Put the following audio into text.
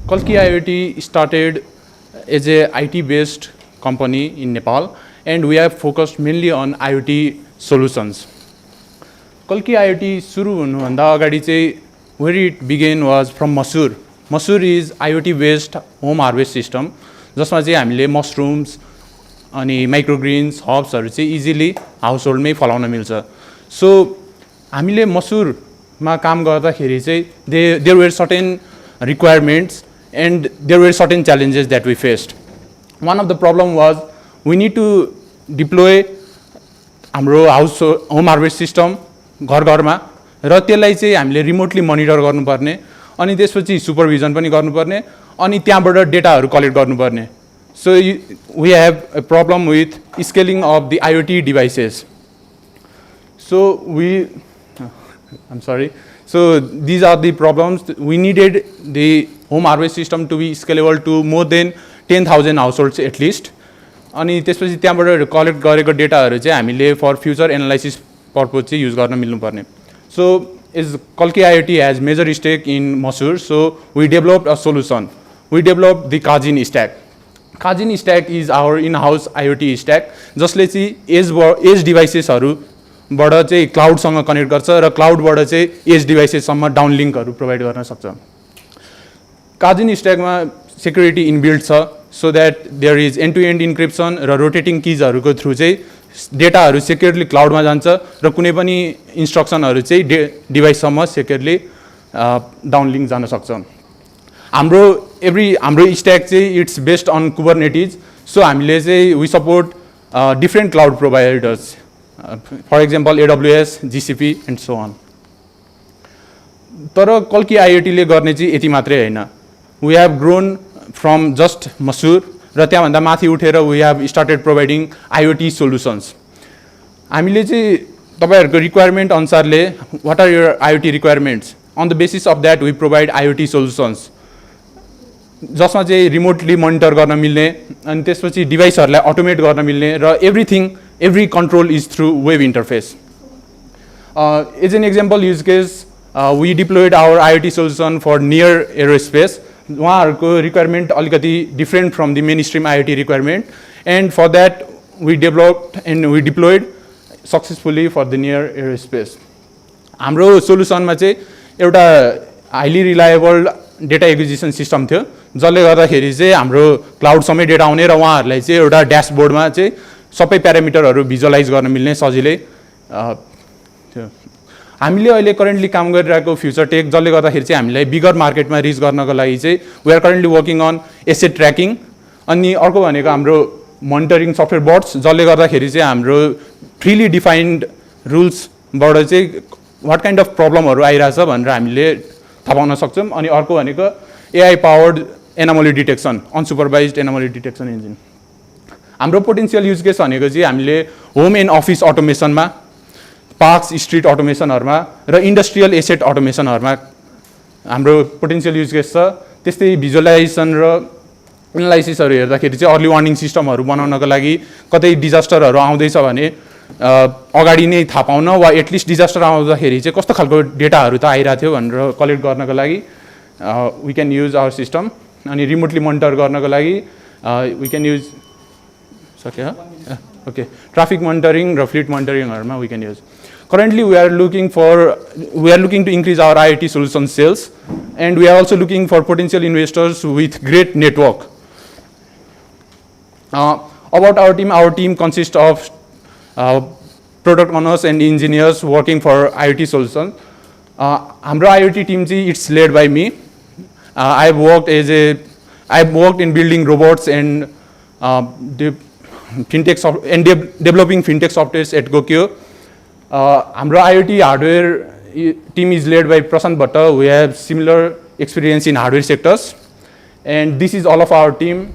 Kalki IoT started as a IT-based company in Nepal, and we have focused mainly on IoT solutions. Kalki IoT सुरु हुनुभन्दा अगाडि चाहिँ where it began was from Masur. Masur is IoT-based home harvest system, जसमा चाहिँ हामीले mushrooms अनि microgreens, herbsहरू चाहिँ easily householdमै फलाउन मिल्छ. So हामीले मसुरमा काम गर्दाखेरि चाहिँ there were certain requirements and there were certain challenges that we faced. One of the problem was we need to deploy हाम्रो home harvest system घर घरमा र त्यसलाई चाहिँ हामीले रिमोटली मोनिटर गर्नुपर्ने अनि त्यसपछि सुपरभिजन पनि गर्नुपर्ने अनि त्यहाँबाट डेटाहरू कलेक्ट गर्नुपर्ने. So we have a problem with scaling of the IoT devices. So I'm sorry. So these are the problems. We needed the home harvest system to be scalable to more than 10,000 households at least. अनि त्यसपछि त्यहाँबाट collect गरेको डेटाहरू चाहिँ हामीले for future analysis purpose चाहिँ use गर्न मिल्नुपर्ने. So is Kalki IoT has major stake in Masur. So we developed a solution. We developed the Kajin stack. Kajin stack is our in-house IoT stack. जसले चाहिँ as डिभाइसेसहरूबाट चाहिँ क्लाउडसँग connect गर्छ र क्लाउडबाट चाहिँ as डिभाइसेससम्म डाउनलिङ्कहरू provide गर्न सक्छ. काजिन स्ट्याकमा सेक्युरिटी इनबिल्ट छ so that there is end to end encryption र रोटेटिङ किजहरूको थ्रु चाहिँ डेटाहरू सेक्युरली क्लाउडमा जान्छ र कुनै पनि इन्स्ट्रक्सनहरू चाहिँ डिभाइससम्म सेक्युरली डाउनलिङ्क जान सक्छ. हाम्रो स्ट्याक चाहिँ it's based on Kubernetes. So हामीले चाहिँ we support different cloud providers, for example AWS, GCP and so on. तर कल्की आइओटीले गर्ने चाहिँ यति मात्रै होइन. We have grown from just मसुर र त्यहाँभन्दा माथि उठेर we have started providing IoT solutions. हामीले चाहिँ तपाईँहरूको रिक्वायरमेन्ट अनुसारले what are your IoT requirements, on the basis of that we provide IoT solutions जसमा चाहिँ रिमोटली मोनिटर गर्न मिल्ने अनि त्यसपछि डिभाइसहरूलाई अटोमेट गर्न मिल्ने र every control is through web interface. As an example use case, we deployed our IoT solution for near aerospace. उहाँहरूको रिक्वायरमेन्ट अलिकति different from the main stream IoT requirement, and for that we developed and we deployed successfully for the near aerospace. हाम्रो सोल्युसनमा चाहिँ एउटा highly reliable data acquisition system थियो जसले गर्दाखेरि चाहिँ हाम्रो क्लाउडसम्मै डेटा आउने र उहाँहरूलाई चाहिँ एउटा ड्यासबोर्डमा चाहिँ सबै प्यारामिटरहरू भिजुअलाइज गर्न मिल्ने सजिलै थियो. हामीले अहिले करेन्टली काम गरिरहेको फ्युचर टेक जसले गर्दाखेरि चाहिँ हामीलाई बिगर मार्केटमा रिच गर्नको लागि चाहिँ we are currently working on asset tracking. अनि अर्को भनेको हाम्रो मोनिटरिङ सफ्टवेयर बट्स जसले गर्दाखेरि चाहिँ हाम्रो फ्रीली डिफाइन्ड रुल्सबाट चाहिँ वाट काइन्ड अफ प्रब्लमहरू आइरहेछ भनेर हामीले थाहा पाउन सक्छौँ. अनि अर्को भनेको AI powered anomaly detection, unsupervised anomaly detection engine. हाम्रो पोटेन्सियल युज केस भनेको चाहिँ हामीले होम एन्ड अफिस अटोमेसनमा, पार्क्स स्ट्रिट अटोमेसनहरूमा र इन्डस्ट्रियल एसेट अटोमेसनहरूमा हाम्रो पोटेन्सियल युज केस छ. त्यस्तै भिजुअलाइजेसन र एनालाइसिसहरू हेर्दाखेरि चाहिँ अर्ली वार्निङ सिस्टमहरू बनाउनको लागि कतै डिजास्टरहरू आउँदैछ भने अगाडि नै थाहा पाउन वा एटलिस्ट डिजास्टर आउँदाखेरि चाहिँ कस्तो खालको डेटाहरू त आइरहेको थियो भनेर कलेक्ट गर्नको लागि we can use our system. अनि रिमोटली मोनिटर गर्नको लागि we can use okay, traffic monitoring र fleet monitoringहरूमा we can use. Currently we are looking to increase our IoT solution sales, and we are also looking for potential investors with great network. About our team consists of product owners and engineers working for IoT solutions. हाम्रो IoT team चाहिँ it's led by me. I've worked in building robots and developing fintech softwares at Gokyo. हाम्रो IoT hardware team is led by Prashant Bhatta. We have similar experience in hardware sectors, and this is all of our team.